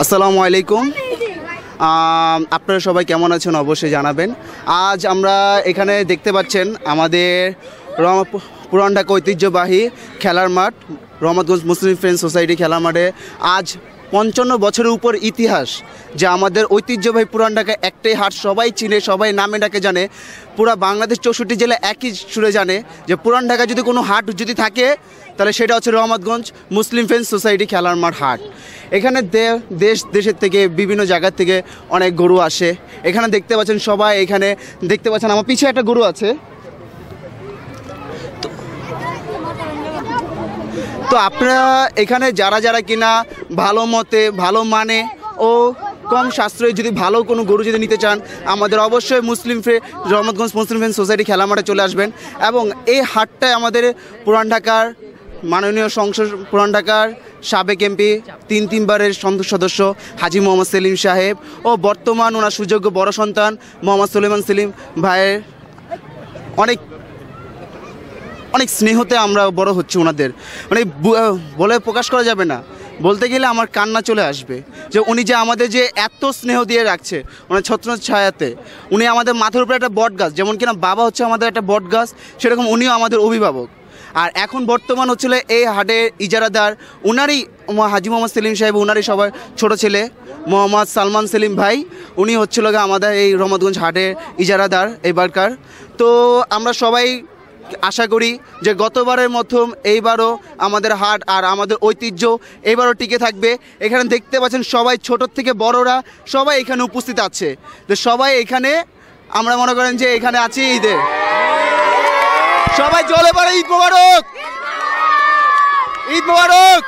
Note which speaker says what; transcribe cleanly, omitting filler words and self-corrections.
Speaker 1: আসসালামু আলাইকুম। আপনারা সবাই কেমন আছেন অবশ্যই জানাবেন। আজ আমরা এখানে দেখতে পাচ্ছেন আমাদের পুরান ঢাকা ঐতিহ্যবাহী খেলার মাঠ রহমতগঞ্জ মুসলিম ফ্রেন্ডস সোসাইটি খেলার মাঠে আজ 55 বছরের উপর ইতিহাস যে আমাদের ঐতিহ্যবাহী পুরান ঢাকা একটাই হাট, সবাই চিনে, সবাই নামে ডাকে জানে, পুরা বাংলাদেশ 64 জেলা একই সুরে জানে যে পুরান ঢাকা যদি কোনো হাট যদি থাকে তাহলে সেটা হচ্ছে রহমতগঞ্জ মুসলিম ফ্রেন্ডস সোসাইটি খেলার মাঠ হাট। এখানে দেশের থেকে বিভিন্ন জায়গার থেকে অনেক গরু আসে। এখানে দেখতে পাচ্ছেন সবাই, এখানে দেখতে পাচ্ছেন আমার পিছিয়ে একটা গরু আছে। তো আপনারা এখানে যারা কিনা ভালো মতে ভালো মানে ও কম সাশ্রয়ে যদি ভালো কোনো গরু যদি নিতে চান আমাদের অবশ্যই রহমতগঞ্জ মুসলিম ফ্রেন্ডস সোসাইটি খেলা মাঠে চলে আসবেন। এবং এই হাটটায় আমাদের পুরান ঢাকার মাননীয় সংসদ পুরান ঢাকার সাবেক এমপি তিনবারের সংসদ সদস্য হাজী মোহাম্মদ সেলিম সাহেব ও বর্তমান ওনার সুযোগ্য বড় সন্তান মোহাম্মদ সুলেমান সেলিম ভাইয়ের অনেক স্নেহতে আমরা বড় হচ্ছে। ওনাদের মানে বলে প্রকাশ করা যাবে না, বলতে গেলে আমার কান্না চলে আসবে যে উনি যে আমাদের যে এত স্নেহ দিয়ে রাখছে ওনার ছত্র ছায়াতে। উনি আমাদের মাথার উপরে একটা বট গাছ, যেমন কিনা বাবা হচ্ছে আমাদের একটা বট গাছ, সেরকম উনিও আমাদের অভিভাবক। আর এখন বর্তমান হচ্ছিল এই হাটের ইজারাদার উনারই হাজী মোহাম্মদ সেলিম সাহেব, উনারই সবার ছোট ছেলে মোহাম্মদ সালমান সেলিম ভাই, উনি হচ্ছিল আমাদের এই রহমতগঞ্জ হাটের ইজারাদার এবারকার। তো আমরা সবাই আশা করি যে গতবারের মতো এইবারও আমাদের হাট আর আমাদের ঐতিহ্য এইবারও টিকে থাকবে। এখানে দেখতে পাচ্ছেন সবাই ছোট থেকে বড়রা সবাই এখানে উপস্থিত আছে। তো সবাই এখানে আমরা মনে করেন যে এখানে আছি ঈদে, সবাই জলে পড়ে ঈদ মোবারক, ঈদ মোবারক।